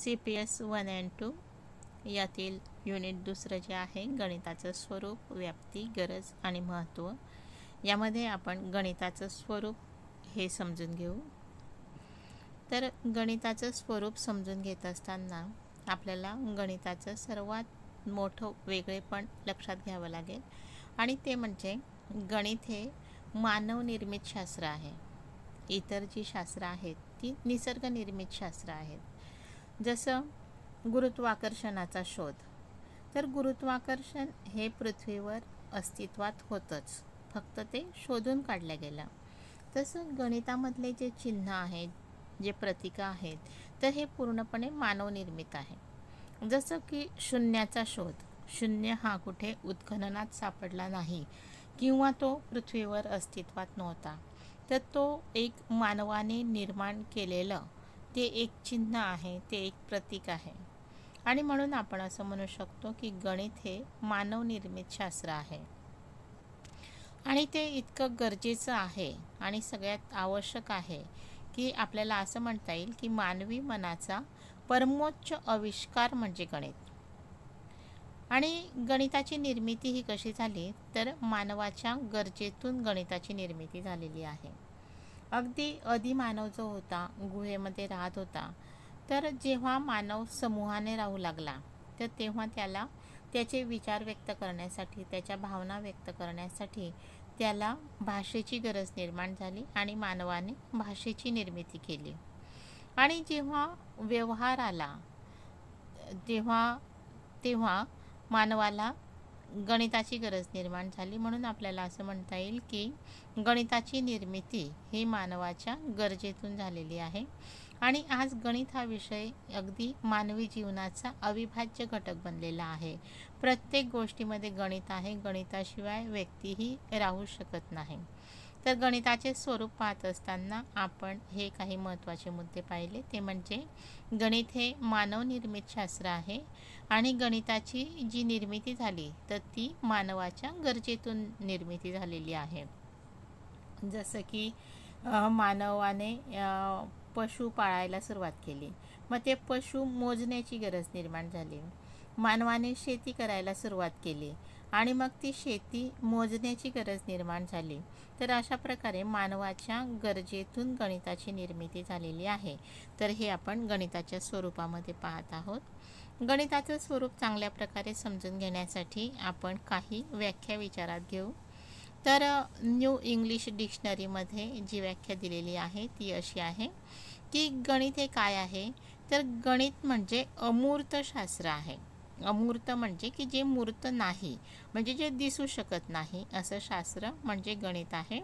CPS 1 and 2 यातील unit दुसरं जे आहे गणिताचं स्वरूप, व्याप्ती, गरज आणि महत्त्व, यामध्ये आपण गणिताचं स्वरूप हे समजून घेऊ. तर गणिताचं स्वरूप समजून घेत असताना आपल्याला गणिताचं सर्वात मोठं वेगळेपण लक्षात घ्यावं लागेल आणि ते म्हणजे गणित हे मानवनिर्मित शास्त्र आहे. इतर जी शास्त्र आहेत ती निसर्गनिर्मित शास्त्र आहेत. जसं गुरुत्वाकर्षणाचा शोध, तर गुरुत्वाकर्षण हे पृथ्वीवर अस्तित्वात होतंच, फक्त ते शोधून काढलं गेलं. तसं गणितामधले जे चिन्ह आहेत, जे प्रतीक आहेत, तर हे पूर्णपणे मानवनिर्मित आहे. जसं की शून्याचा शोध, शून्य हा कुठे उत्खननात सापडला नाही किंवा तो पृथ्वीवर अस्तित्वात नव्हता, तर तो एक मानवाने निर्माण केलेलं ते एक चिन्ह आहे, ते एक प्रतीक आहे. आणि म्हणून आपण असं म्हणू शकतो की गणित हे मानवनिर्मित शास्त्र आहे आणि ते इतकं गरजेचं आहे आणि सगळ्यात आवश्यक आहे की आपल्याला असं म्हणता येईल की मानवी मनाचा परमोच्च आविष्कार म्हणजे गणित. आणि गणिताची निर्मिती ही कशी झाली, तर मानवाच्या गरजेतून गणिताची निर्मिती झालेली आहे. अगदी आदिमानव जो होता, गुहेमध्ये राहत होता, तर जेव्हा मानव समूहाने राहू लागला, तर तेव्हा त्याला त्याचे विचार व्यक्त करण्यासाठी, त्याच्या भावना व्यक्त करण्यासाठी त्याला भाषेची गरज निर्माण झाली आणि मानवाने भाषेची निर्मिती केली. आणि जेव्हा व्यवहार आला, तेव्हा मानवाला गणिताची गरज निर्माण झाली. म्हणून आपल्याला असं म्हणता येईल की गणिताची निर्मिती ही मानवाच्या गरजेतून झालेली आहे. आणि आज गणित हा विषय अगदी मानवी जीवनाचा अविभाज्य घटक बनलेला आहे. प्रत्येक गोष्टीमध्ये गणित आहे, गणिताशिवाय व्यक्तीही राहू शकत नाही. तर गणिताचे स्वरूप पाहत असताना आपण हे काही महत्त्वाचे मुद्दे पाहिले, ते म्हणजे गणित हे मानवनिर्मित शास्त्र आहे आणि गणिताची जी निर्मिती झाली तर ती मानवाच्या गरजेतून निर्मिती झालेली आहे. जसं की मानवाने पशु पाळायला सुरुवात केली, मग ते पशु मोजण्याची गरज निर्माण झाली. मानवाने शेती करायला सुरुवात केली आणि मग ती शेती मोजण्याची गरज निर्माण झाली. तर अशा प्रकारे मानवाच्या गरजेतून गणिताची निर्मिती झालेली आहे. तर हे आपण गणिताच्या स्वरूपामध्ये पाहत आहोत. गणिताचं स्वरूप चांगल्या प्रकारे समजून घेण्यासाठी आपण काही व्याख्या विचारात घेऊ. तर न्यू इंग्लिश डिक्शनरीमध्ये जी व्याख्या दिलेली आहे ती अशी आहे की गणित हे काय आहे, तर गणित म्हणजे अमूर्त शास्त्र आहे. अमूर्त म्हणजे की जे मूर्त नाही, म्हणजे जे दिसू शकत नाही, असं शास्त्र म्हणजे गणित आहे,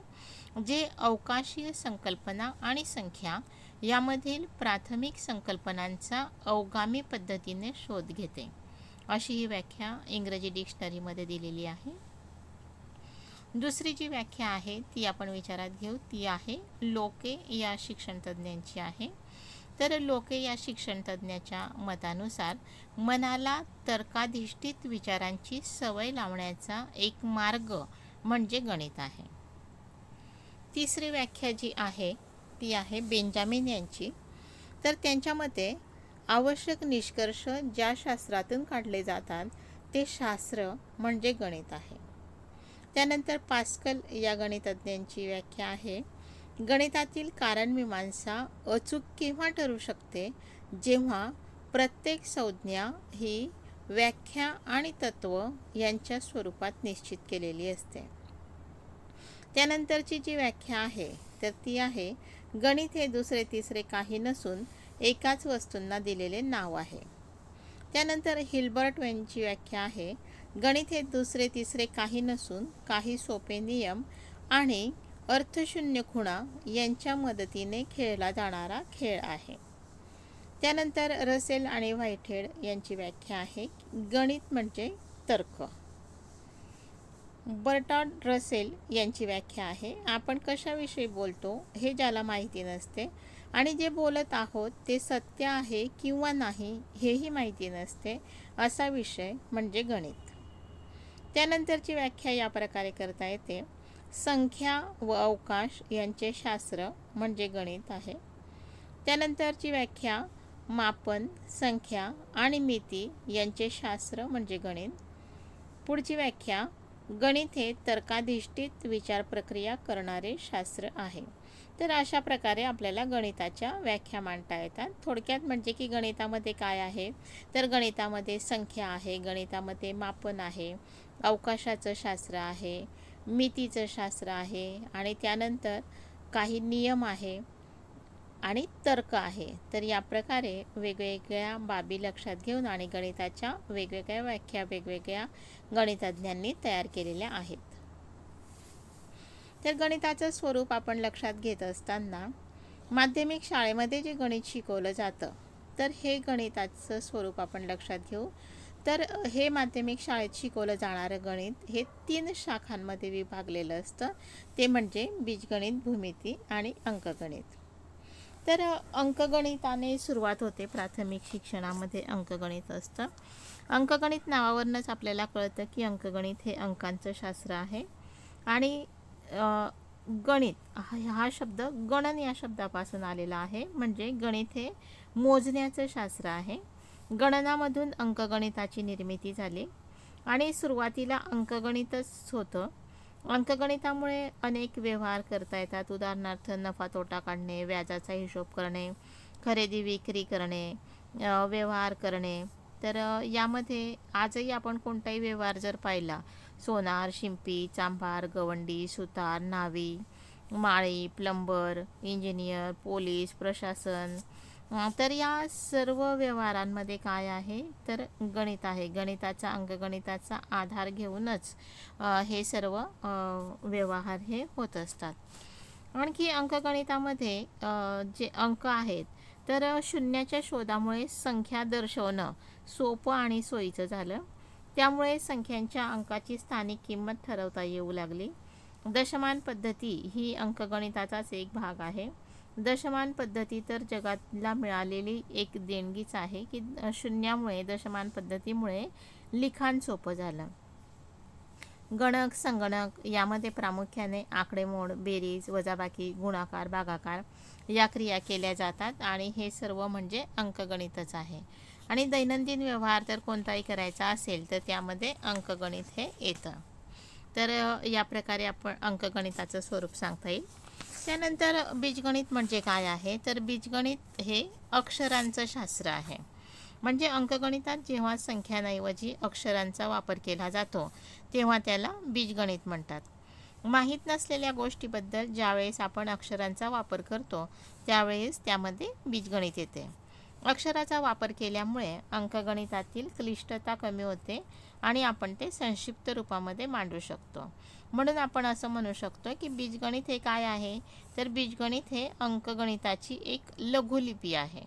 जे अवकाशीय संकल्पना आणि संख्या यामधील प्राथमिक संकल्पनांचा अवगामी पद्धतीने शोध घेते. अशी ही व्याख्या इंग्रजी डिक्शनरीमध्ये दिलेली आहे. दुसरी जी व्याख्या आहे ती आपण विचारात घेऊ, ती आहे लोके या शिक्षणतज्ज्ञांची आहे. तर लोके या शिक्षणतज्ज्ञाच्या मतानुसार मनाला तर्काधिष्ठित विचारांची सवय लावण्याचा एक मार्ग म्हणजे गणित आहे. तिसरी व्याख्या जी आहे ती आहे बेंजामिन यांची. तर त्यांच्या मते आवश्यक निष्कर्ष ज्या शास्त्रातून काढले जातात ते शास्त्र म्हणजे गणित आहे. त्यानंतर पास्कल या गणितज्ञांची व्याख्या आहे, गणितातील कारणमीमांसा अचूक केव्हा ठरू शकते, जेव्हा प्रत्येक संज्ञा ही व्याख्या आणि तत्व यांच्या स्वरूपात निश्चित केलेली असते. त्यानंतरची जी व्याख्या आहे तर ती आहे, गणित हे दुसरे तिसरे काही नसून एकाच वस्तूंना दिलेले नाव आहे. त्यानंतर हिल्बर्ट यांची व्याख्या आहे, गणित हे दुसरे तिसरे काही नसून काही सोपे नियम आणि अर्थशून्य खुणा यांच्या मदतीने खेळला जाणारा खेळ आहे. त्यानंतर रसेल आणि व्हाईटहेड यांची व्याख्या आहे, गणित म्हणजे तर्क. बर्ट्रांड रसेल यांची व्याख्या आहे, आपण कशाविषयी बोलतो हे ज्याला माहिती नसते आणि जे बोलत आहोत ते सत्य आहे किंवा नाही हेही माहिती नसते, असा विषय म्हणजे गणित. त्यानंतरची व्याख्या या प्रकारे करता येते, संख्या व अवकाश यांचे शास्त्र म्हणजे गणित आहे. त्यानंतरची व्याख्या, मापन, संख्या आणि मिती यांचे शास्त्र म्हणजे गणित. पुढची व्याख्या, गणित हे तर्काधिष्ठित विचार प्रक्रिया करणारे शास्त्र आहे. तर अशा प्रकारे आपल्याला गणिताच्या व्याख्या मांडता येतात. थोडक्यात म्हणजे की गणितामध्ये काय आहे, तर गणितामध्ये संख्या आहे, गणितामध्ये मापन आहे, अवकाशाचं शास्त्र आहे, मितीचं शास्त्र आहे आणि त्यानंतर काही नियम आहे आणि तर्क आहे. तर या प्रकारे वेगवेगळ्या बाबी लक्षात घेऊन आणि गणिताच्या वेगवेगळ्या व्याख्या वेगवेगळ्या गणितज्ञांनी तयार केलेल्या आहेत. तर गणिताचं स्वरूप आपण लक्षात घेत असताना माध्यमिक शाळेमध्ये जे गणित शिकवलं जातं, तर हे गणिताचं स्वरूप आपण लक्षात घेऊ. तर हे माध्यमिक शाळेत शिकवलं जाणारं गणित हे 3 शाखांमध्ये विभागलेलं असतं. ते म्हणजे बीजगणित, भूमिती आणि अंकगणित. तर अंकगणिताने सुरुवात होते. प्राथमिक शिक्षणामध्ये अंकगणित असतं. अंकगणित नावावरूनच आपल्याला कळतं की अंकगणित हे अंकांचं शास्त्र आहे. आणि गणित हा शब्द गणन या शब्दापासून आलेला आहे. म्हणजे गणित हे मोजण्याचं शास्त्र आहे. गणनामधून अंकगणिताची निर्मिती झाली आणि सुरुवातीला अंकगणितच होतं. अंकगणितामुळे अनेक व्यवहार करता येतात. उदाहरणार्थ नफा तोटा काढणे, व्याजाचा हिशोब करणे, खरेदी विक्री करणे, व्यवहार करणे. तर यामध्ये आजही आपण कोणताही व्यवहार जर पाहिला, सोनार, शिंपी, चांभार, गवंडी, सुतार, न्हावी, माळी, प्लंबर, इंजिनियर, पोलीस, प्रशासन, तर या सर्व व्यवहारांमध्ये काय आहे, तर गणित आहे. गणिताचा अंकगणिताचा आधार घेऊनच हे सर्व व्यवहार हे होत असतात. आणखी अंकगणितामध्ये जे अंक आहेत, तर शून्याच्या शोधामुळे संख्या दर्शवणं सोपं आणि सोयीचं झालं. त्यामुळे संख्यांच्या अंकाची स्थानिक किंमत ठरवता येऊ लागली. दशमान पद्धती ही अंकगणिताचाच एक भाग आहे. दशमान पद्धती तर जगाला मिळालेली एक देणगीच आहे की शून्यामुळे, दशमान पद्धतीमुळे लिखाण सोपं झालं. गणक, संगणक यामध्ये प्रामुख्याने आकडेमोड, बेरीज, वजाबाकी, गुणाकार, भागाकार या क्रिया केल्या जातात आणि हे सर्व म्हणजे अंकगणितच आहे. आणि दैनंदिन व्यवहार तर कोणताही करायचा असेल तर त्यामध्ये अंकगणित हे येतं. तर या प्रकारे आपण अंकगणिताचं स्वरूप सांगता येईल. त्यानंतर बीजगणित म्हणजे काय आहे, तर बीजगणित हे अक्षरांचं शास्त्र आहे. म्हणजे अंकगणितात जेव्हा संख्यांऐवजी अक्षरांचा वापर केला जातो तेव्हा त्याला बीजगणित म्हणतात. माहीत नसलेल्या गोष्टीबद्दल ज्यावेळेस आपण अक्षरांचा वापर करतो त्यावेळेस त्यामध्ये बीजगणित येते. अक्षराचा वापर केल्यामुळे अंकगणितातील क्लिष्टता कमी होते आणि आपण ते संक्षिप्त रूपामध्ये मांडू शकतो. म्हणून आपण असं म्हणू शकतो की बीजगणित हे काय आहे, तर बीजगणित हे अंकगणिताची एक लघुलिपी आहे.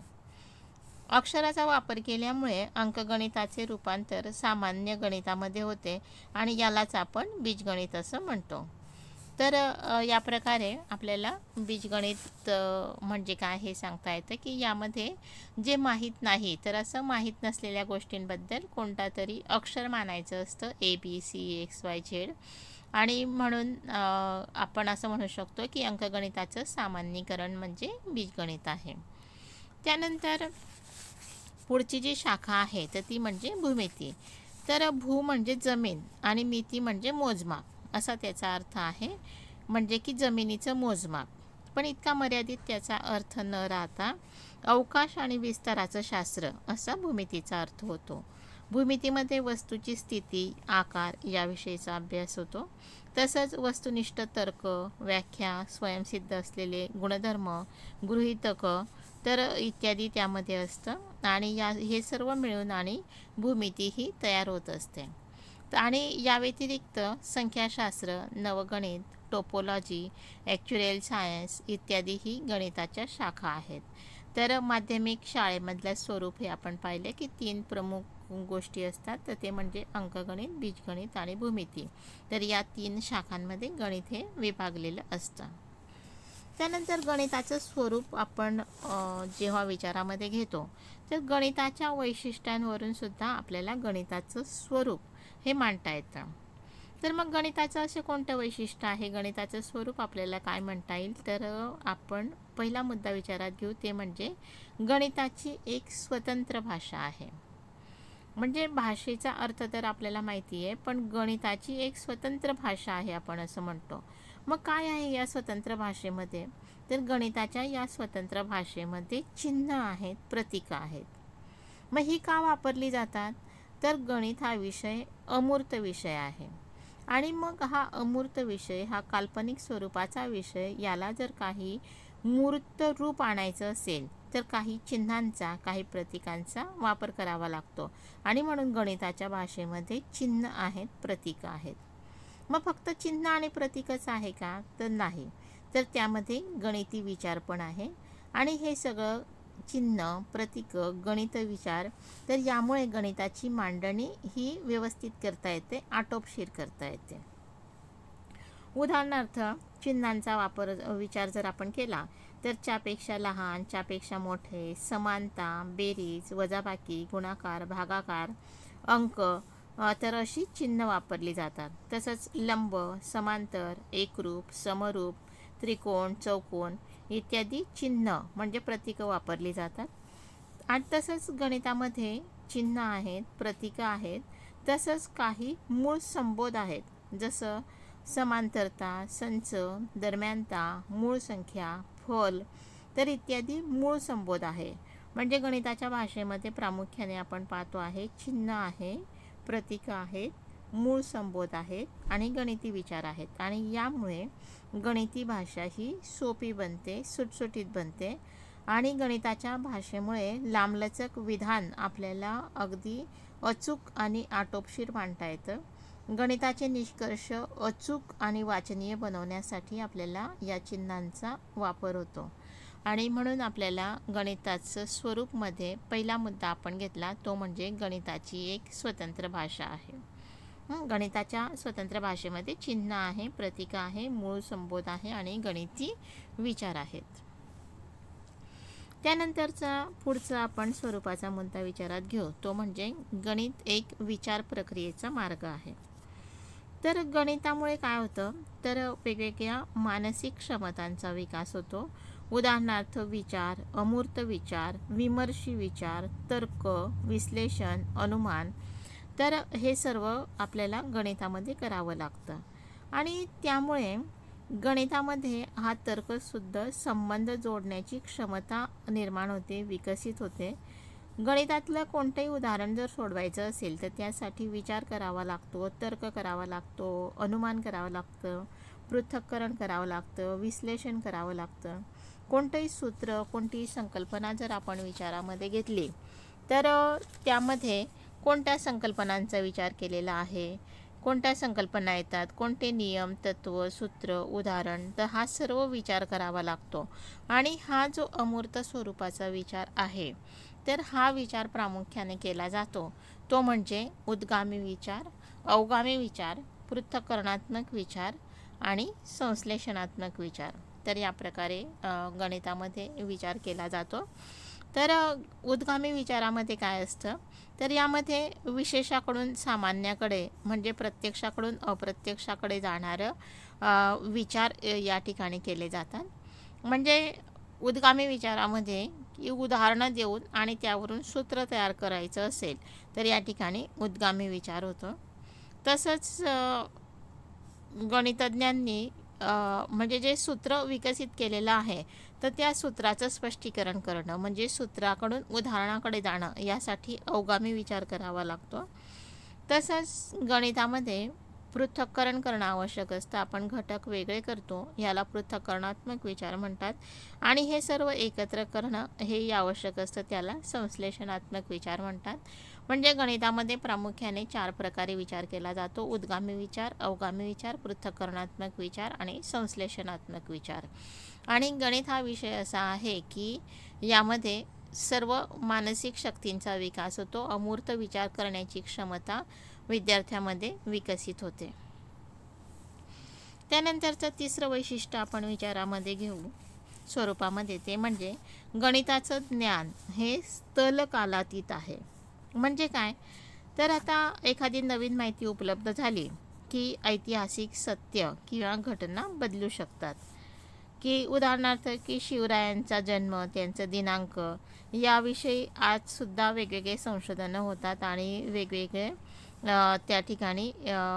अक्षराचा वापर केल्यामुळे अंकगणिताचे रूपांतर सामान्य गणितामध्ये होते आणि यालाच आपण बीजगणित असं म्हणतो. तर या प्रकारे आपल्याला बीजगणित म्हणजे काय हे सांगता येतं की यामध्ये जे माहीत नाही, तर असं माहीत नसलेल्या गोष्टींबद्दल कोणता तरी अक्षर मानायचं असतं, ABCXYZ. आणि म्हणून आपण असं म्हणू शकतो की अंकगणिताचं सामान्यीकरण म्हणजे बीजगणित आहे. त्यानंतर पुढची जी शाखा आहे तर ती म्हणजे भूमिती. तर भू म्हणजे जमीन आणि मिती म्हणजे मोजमाप असा त्याचा अर्थ आहे. म्हणजे की जमिनीचं मोजमाप. पण इतका मर्यादित त्याचा अर्थ न राहता अवकाश आणि विस्ताराचं शास्त्र असा भूमितीचा अर्थ होतो. भूमितीमध्ये वस्तूची स्थिती, आकार याविषयीचा अभ्यास होतो. तसंच वस्तुनिष्ठ तर्क, व्याख्या, स्वयंसिद्ध असलेले गुणधर्म, गृहीतक तर इत्यादी त्यामध्ये असतं आणि हे सर्व मिळून आणि भूमिती ही तयार होत असते. आणि या व्यतिरिक्त संख्याशास्त्र, नवगणित, टोपोलॉजी, ॲक्च्युअल सायन्स इत्यादी ही गणिताच्या शाखा आहेत. तर माध्यमिक शाळेमधलं स्वरूप हे आपण पाहिले की 3 प्रमुख गोष्टी असतात, तर ते म्हणजे अंकगणित, बीजगणित आणि भूमिती. तर या 3 शाखांमध्ये गणित हे विभागलेलं असतं. त्यानंतर गणिताचं स्वरूप आपण जेव्हा विचारामध्ये घेतो तर गणिताच्या वैशिष्ट्यांवरून सुद्धा आपल्याला गणिताचं स्वरूप हे मांडता येतं. तर मग गणिताचं असे कोणतं वैशिष्ट्य आहे, गणिताचं स्वरूप आपल्याला काय म्हणता येईल, तर आपण पहिला मुद्दा विचारात घेऊ, ते म्हणजे गणिताची एक स्वतंत्र भाषा आहे. म्हणजे भाषेचा अर्थ तर आपल्याला माहिती आहे, पण गणिताची एक स्वतंत्र भाषा आहे आपण असं म्हणतो. मग काय आहे या स्वतंत्र भाषेमध्ये, तर गणिताच्या या स्वतंत्र भाषेमध्ये चिन्ह आहेत, प्रतीकं आहेत. मग ही का वापरली जातात, तर गणित हा विषय अमूर्त विषय आहे आणि मग हा अमूर्त विषय, हा काल्पनिक स्वरूपाचा विषय, याला जर काही मूर्त रूप आणायचं असेल तर काही चिन्हांचा, काही प्रतीकांचा वापर करावा लागतो आणि म्हणून गणिताच्या भाषेमध्ये चिन्ह आहेत, प्रतीक आहेत. मग फक्त चिन्ह आणि प्रतीकच आहे का, तर नाही, तर त्यामध्ये गणिती विचार पण आहे आणि हे सगळं चिन्ह, प्रतीक, गणित विचार, तर यामुळे गणिताची मांडणी ही व्यवस्थित करता येते, आटोपशीर करता येते. उदाहरणार्थ चिन्हांचा विचार जर आपण केला तर च्यापेक्षा लहान, च्यापेक्षा मोठे, समानता, बेरीज, वजाबाकी, गुणाकार, भागाकार, अंक, तर अशी चिन्ह वापरली जातात. तसंच लंब, समांतर, एकरूप, समरूप, त्रिकोण, चौकोन इत्यादी चिन्ह म्हणजे प्रतीकं वापरली जातात. आणि तसंच गणितामध्ये चिन्ह आहेत, प्रतीकं आहेत, तसंच काही मूळ संबोध आहेत, जसं समांतरता, संच, दरम्यानता, मूळ संख्या, फल, तर इत्यादी मूळ संबोध आहे. म्हणजे गणिताच्या भाषेमध्ये प्रामुख्याने आपण पाहतो आहे चिन्ह आहे, प्रतीक आहेत, मूळ संबोध आहेत आणि गणिती विचार आहेत आणि यामुळे गणिती भाषा ही सोपी बनते, सुटसुटीत बनते आणि गणिताच्या भाषेमुळे लांबलचक विधान आपल्याला अगदी अचूक आणि आटोपशीर मांडता येतं. गणिताचे निष्कर्ष अचूक आणि वाचनीय बनवण्यासाठी आपल्याला या चिन्हांचा वापर होतो आणि म्हणून आपल्याला गणिताचं स्वरूपमध्ये पहिला मुद्दा आपण घेतला, तो म्हणजे गणिताची एक स्वतंत्र भाषा आहे. गणिताच्या स्वतंत्र भाषेमध्ये चिन्ह आहे, प्रतीक आहे, मूळ संबोध आहे आणि गणिती विचार आहेत. त्यानंतरचा पुढचा आपण स्वरूपाचा मुद्दा विचारात घेऊ, तो म्हणजे गणित एक विचार प्रक्रियेचा मार्ग आहे. तर गणितामुळे काय होतं, तर वेगवेगळ्या मानसिक क्षमतांचा विकास होतो. उदाहरणार्थ विचार, अमूर्त विचार, विमर्शी विचार, तर्क, विश्लेषण, अनुमान, तर हे सर्व आपल्याला गणितामध्ये करावं लागतं आणि त्यामुळे गणितामध्ये हा तर्कशुद्ध संबंध जोडण्याची क्षमता निर्माण होते, विकसित होते. गणितातलं कोणतंही उदाहरण जर सोडवायचं असेल तर त्यासाठी विचार करावा लागतो, तर्क करावा लागतो, अनुमान करावं लागतं, पृथक्करण करावं लागतं, विश्लेषण करावं लागतं. कोणतंही सूत्र, कोणतीही संकल्पना जर आपण विचारामध्ये घेतली तर त्यामध्ये कोणत्या संकल्पनांचा विचार केलेला आहे, कोणत्या संकल्पना येतात, कोणते नियम, तत्व, सूत्र, उदाहरण, तर हा सर्व विचार करावा लागतो आणि हा जो अमूर्त स्वरूपाचा विचार आहे तर हा विचार प्रामुख्याने केला जातो, तो म्हणजे उद्गामी विचार, अवगामी विचार, पृथक्करणात्मक विचार आणि संश्लेषणात्मक विचार. तर या प्रकारे गणितामध्ये विचार केला जातो. तर उद्गामी विचारामध्ये काय असतं, तर यामध्ये विशेषाकडून सामान्याकडे म्हणजे प्रत्यक्षाकडून अप्रत्यक्षाकडे जाणारं विचार या ठिकाणी केले जातात. म्हणजे उद्गामी विचारामध्ये की उदाहरणं देऊन आणि त्यावरून सूत्र तयार करायचं असेल तर या ठिकाणी उद्गामी विचार होतो. तसंच गणितज्ञांनी म्हणजे जे सूत्र विकसित केलेलं आहे तर त्या सूत्राचं स्पष्टीकरण करणं म्हणजे सूत्राकडून उदाहरणाकडे जाणं, यासाठी अवगामी विचार करावा लागतो. तसंच गणितामध्ये पृथक्करण करणं आवश्यक असतं. आपण घटक वेगळे करतो, याला पृथक्करणात्मक विचार म्हणतात आणि हे सर्व एकत्र करणं हे आवश्यक असतं, त्याला संश्लेषणात्मक विचार म्हणतात. म्हणजे गणितामध्ये प्रामुख्याने 4 प्रकारे विचार केला जातो: उद्गामी विचार, अवगामी विचार, पृथक्करणात्मक विचार आणि संश्लेषणात्मक विचार. आणि गणित हा विषय असा आहे की यामध्ये सर्व मानसिक शक्तींचा विकास होतो, अमूर्त विचार करण्याची क्षमता विद्यार्थ्यांमध्ये विकसित होते. त्यानंतरचं तिसरं वैशिष्ट्य आपण विचारामध्ये घेऊ स्वरूपामध्ये, ते म्हणजे गणिताचं ज्ञान हे स्थलकालातीत आहे. म्हणजे काय, तर आता एखादी नवीन माहिती उपलब्ध झाली की ऐतिहासिक सत्य किंवा घटना बदलू शकतात. की उदाहरणार्थ की शिवरायांचा जन्म, त्यांचा दिनांक याविषयी आजसुद्धा वेगवेगळे संशोधनं होतात आणि वेगवेगळे त्या ठिकाणी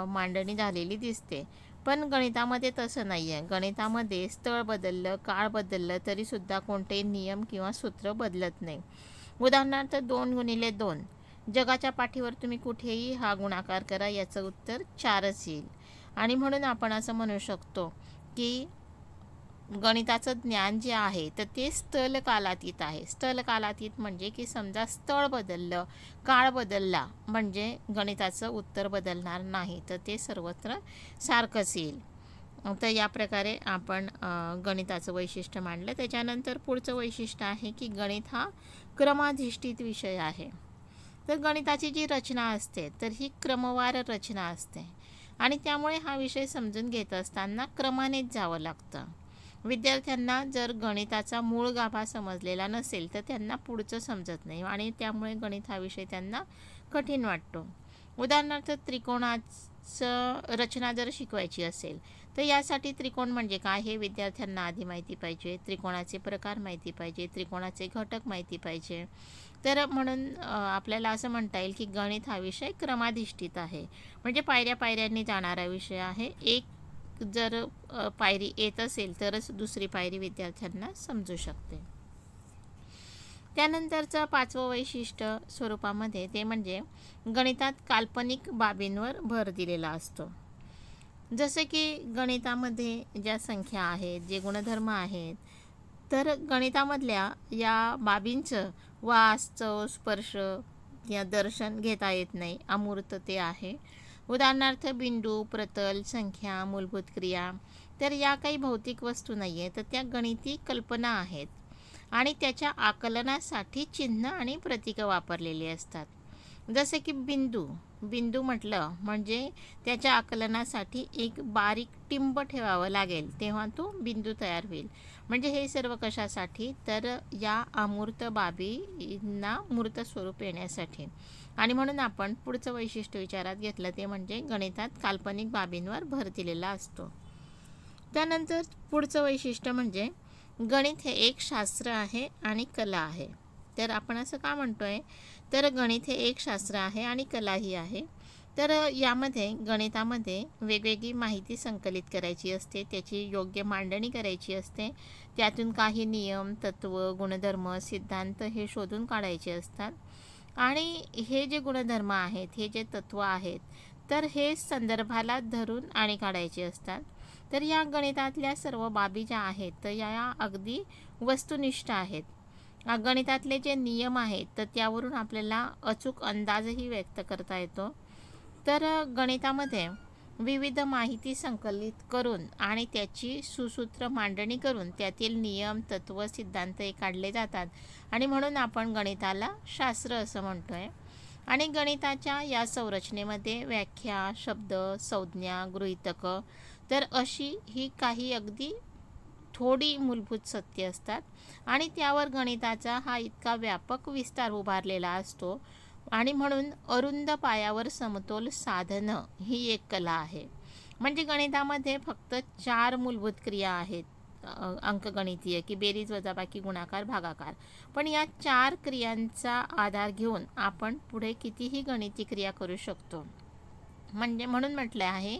मांडणी झालेली दिसते. पण गणितामध्ये तसं नाही आहे. गणितामध्ये स्थळ बदललं, काळ बदललं तरीसुद्धा कोणतेही नियम किंवा सूत्र बदलत नाही. उदाहरणार्थ 2 × 2 जगाच्या पाठीवर तुम्ही कुठेही हा गुणाकार करा, याचं उत्तर 4च येईल. आणि म्हणून आपण असं म्हणू शकतो की गणिताचं ज्ञान जे आहे तर ते स्थल कालातीत आहे. स्थल कालातीत म्हणजे की समजा स्थळ बदललं, काळ बदलला म्हणजे गणिताचं उत्तर बदलणार नाही, तर ते सर्वत्र सारखंच येईल. तर या प्रकारे आपण गणिताचं वैशिष्ट्य मांडलं. त्याच्यानंतर पुढचं वैशिष्ट्य आहे की गणित हा क्रमाधिष्ठित विषय आहे. तर गणिताची जी रचना असते तर ही क्रमवार रचना असते आणि त्यामुळे हा विषय समजून घेत असताना क्रमानेच जावं लागतं. विद्यार्थ्यांना जर गणिताचा मूळ गाभा समजलेला नसेल तर त्यांना पुढचं समजत नाही आणि त्यामुळे गणित हा विषय त्यांना कठीण वाटतो. उदाहरणार्थ त्रिकोणाचं रचना जर शिकवायची असेल तर यासाठी त्रिकोण म्हणजे काय हे विद्यार्थ्यांना आधी माहिती पाहिजे. त्रिकोणाचे प्रकार माहिती पाहिजे, त्रिकोणाचे घटक माहिती पाहिजे. तर म्हणून आपल्याला असं म्हणता येईल की गणित हा विषय क्रमाधिष्ठित आहे, म्हणजे पायऱ्या पायऱ्यांनी जाणारा विषय आहे. एक जर पायरी येत असेल तरच दुसरी पायरी विद्यार्थ्यांना समजू शकते. त्यानंतरचं 5वं वैशिष्ट्य स्वरूपामध्ये ते म्हणजे गणितात काल्पनिक बाबींवर भर दिलेला असतो. जसे की गणितामध्ये ज्या संख्या आहेत, जे गुणधर्म आहेत, तर गणितामधल्या या बाबींचं वास, चव, स्पर्श या दर्शन घेता येत नाही, अमूर्त ते आहे. उदाहरणार्थ बिंदू, प्रतल, संख्या, मूलभूत क्रिया, तर या काही भौतिक वस्तू नाही आहेत, तर त्या गणिती कल्पना आहेत आणि त्याच्या आकलनासाठी चिन्ह आणि प्रतीकं वापरलेली असतात. जसे की बिंदू म्हटलं म्हणजे त्याच्या आकलनासाठी एक बारीक टिंब ठेवावं लागेल, तेव्हा तो बिंदू तयार होईल. म्हणजे हे सर्व कशासाठी, तर या अमूर्त बाबींना मूर्त स्वरूप येण्यासाठी. आणि म्हणून आपण पुढचं वैशिष्ट्य विचारात घेतलं ते म्हणजे गणितात काल्पनिक बाबींवर भर दिलेला असतो. त्यानंतर पुढचं वैशिष्ट्य म्हणजे गणित हे एक शास्त्र आहे आणि कला आहे. तर आपण असं का म्हणतोय, तर गणित हे एक शास्त्र आहे आणि कलाही आहे. तर यामध्ये गणितामध्ये वेगवेगळी माहिती संकलित करायची असते, त्याची योग्य मांडणी करायची असते, त्यातून काही नियम, तत्व, गुणधर्म, सिद्धांत हे शोधून काढायचे असतात. आणि हे जे गुणधर्म आहेत, हे जे तत्व आहेत, तर हे संदर्भाला धरून आणि काढायचे असतात. तर या गणितातल्या सर्व बाबी ज्या आहेत तर या अगदी वस्तुनिष्ठ आहेत. गणितातले जे नियम आहेत तर त्यावरून आपल्याला अचूक अंदाजही व्यक्त करता येतो. तर गणितामध्ये विविध माहिती संकलित करून आणि त्याची सुसूत्र मांडणी करून त्यातील नियम, तत्व, सिद्धांत हे काढले जातात आणि म्हणून आपण गणिताला शास्त्र असं म्हणतोय. आणि गणिताच्या या संरचनेमध्ये व्याख्या, शब्द, संज्ञा, गृहीतकं तर अशी ही काही अगदी थोडी मूलभूत सत्य असतात आणि त्यावर गणिताचा हा इतका व्यापक विस्तार उभारलेला असतो. आणि म्हणून अरुंद पायावर समतोल साधणं ही एक कला आहे. म्हणजे गणितामध्ये फक्त 4 मूलभूत क्रिया आहेत अंकगणितीय, की बेरीज, वजाबाकी, गुणाकार, भागाकार. पण या 4 क्रियांचा आधार घेऊन आपण पुढे कितीही गणिती क्रिया करू शकतो. म्हणून म्हटलं आहे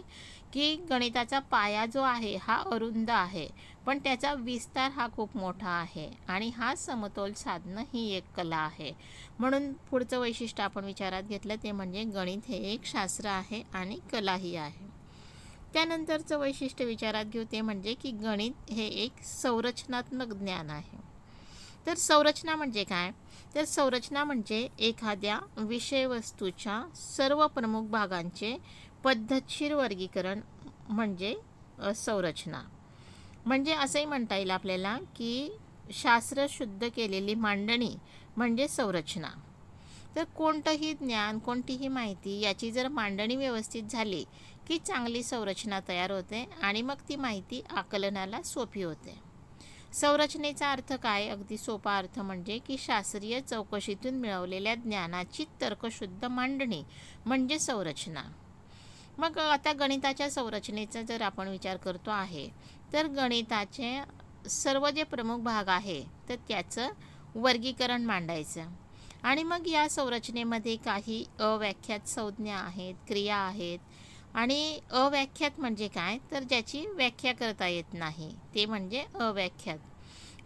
की गणिताचा पाया जो आहे हा अरुंद आहे, पण त्याचा विस्तार हा खूप मोठा आहे आणि हा समतोल साधणं ही एक कला आहे. म्हणून पुढचं वैशिष्ट्य आपण विचारात घेतलं ते म्हणजे गणित हे एक शास्त्र आहे आणि कलाही आहे. त्यानंतरचं वैशिष्ट्य विचारात घेऊ ते म्हणजे की गणित हे एक संरचनात्मक ज्ञान आहे. तर संरचना म्हणजे काय, तर संरचना म्हणजे एखाद्या विषयवस्तूच्या सर्व प्रमुख भागांचे पद्धतशीर वर्गीकरण म्हणजे संरचना. म्हणजे असंही म्हणता येईल आपल्याला की शास्त्र शुद्ध केलेली मांडणी म्हणजे संरचना. तर कोणतंही ज्ञान, कोणतीही माहिती याची जर मांडणी व्यवस्थित झाली की चांगली संरचना तयार होते आणि मग ती माहिती आकलनाला सोपी होते. संरचनेचा अर्थ काय, अगदी सोपा अर्थ म्हणजे की शास्त्रीय चौकशीतून मिळवलेल्या ज्ञानाची तर्कशुद्ध मांडणी म्हणजे संरचना. मग आता गणिताच्या संरचनेचा जर आपण विचार करतो आहे, तर गणिताचे सर्व जे प्रमुख भाग आहे तर त्याचं वर्गीकरण मांडायचं. आणि मग या संरचनेमध्ये काही अव्याख्यात संज्ञा आहेत, क्रिया आहेत. आणि अव्याख्यात म्हणजे काय, तर ज्याची व्याख्या करता येत नाही ते म्हणजे अव्याख्यात.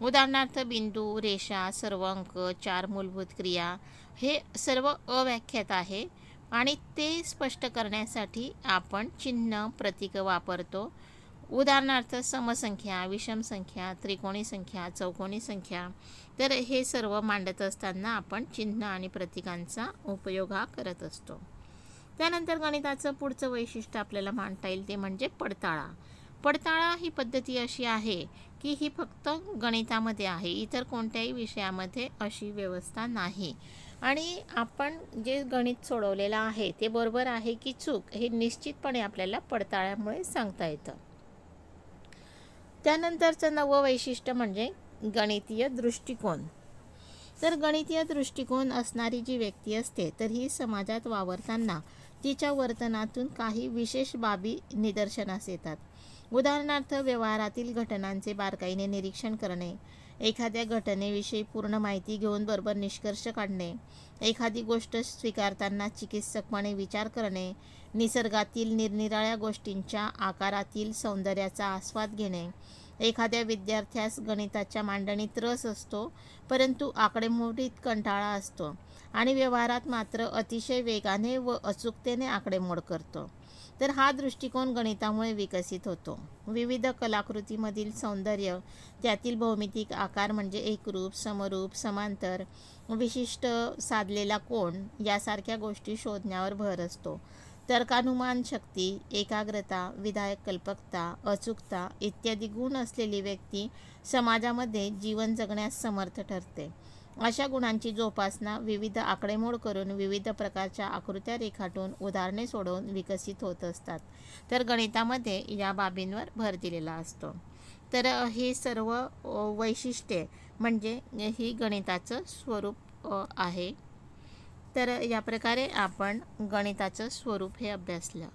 उदाहरणार्थ बिंदू, रेषा, सर्व अंक, 4 मूलभूत क्रिया हे सर्व अव्याख्यात आहे आणि ते स्पष्ट करण्यासाठी आपण चिन्ह, प्रतीक वापरतो. उदाहरणार्थ समसंख्या, विषम संख्या, त्रिकोणी संख्या, चौकोनी संख्या. तर हे सर्व मांडत असताना आपण चिन्ह आणि प्रतीकांचा उपयोग हा करत असतो. त्यानंतर गणिताचं पुढचं वैशिष्ट्य आपल्याला मांडता येईल ते म्हणजे पडताळा. पडताळा ही पद्धती अशी आहे की ही फक्त गणितामध्ये आहे, इतर कोणत्याही विषयामध्ये अशी व्यवस्था नाही. आणि आपण जे गणित सोडवलेलं आहे ते बरोबर आहे की चूक हे निश्चितपणे आपल्याला पडताळ्यामुळे सांगता येतं. त्यानंतरचं नवं वैशिष्ट्य म्हणजे गणितीय दृष्टिकोन. तर गणितीय दृष्टिकोन असणारी जी व्यक्ती असते तर ही समाजात वावरताना तिच्या वर्तनातून काही विशेष बाबी निदर्शनास येतात. उदाहरणार्थ व्यवहारातील घटनांचे बारकाईने निरीक्षण करणे, एखाद्या घटनेविषयी पूर्ण माहिती घेऊन बरोबर निष्कर्ष काढणे, एखादी गोष्ट स्वीकारताना चिकित्सकपणे विचार करणे, निसर्गातील निरनिराळ्या गोष्टींच्या आकारातील सौंदर्याचा आस्वाद घेणे. एखाद्या विद्यार्थ्यास गणिताच्या मांडणीत रस असतो परंतु आकडेमोडीत कंटाळा असतो आणि व्यवहारात मात्र अतिशय वेगाने व अचूकतेने आकडेमोड करतो. तर हा दृष्टिकोन गणितामुळे विकसित होतो. विविध कलाकृतीमधील सौंदर्य, त्यातील भौमितिक आकार म्हणजे एकरूप, समरूप, समांतर, विशिष्ट साधलेला कोन यासारख्या गोष्टी शोधण्यावर भर असतो. तर्कानुमान शक्ती, एकाग्रता, विधायक कल्पकता, अचूकता इत्यादी गुण असलेली व्यक्ती समाजामध्ये जीवन जगण्यास समर्थ ठरते. अशा गुणांची जोपासना विविध आकडेमोड करून, विविध प्रकारच्या आकृत्या रेखाटून, उदाहरणे सोडवून विकसित होत असतात. तर गणितामध्ये या बाबींवर भर दिलेला असतो. तर हे सर्व वैशिष्ट्ये म्हणजे ही गणिताचं स्वरूप आहे. तर या प्रकारे आपण गणिताचं स्वरूप हे अभ्यासलं.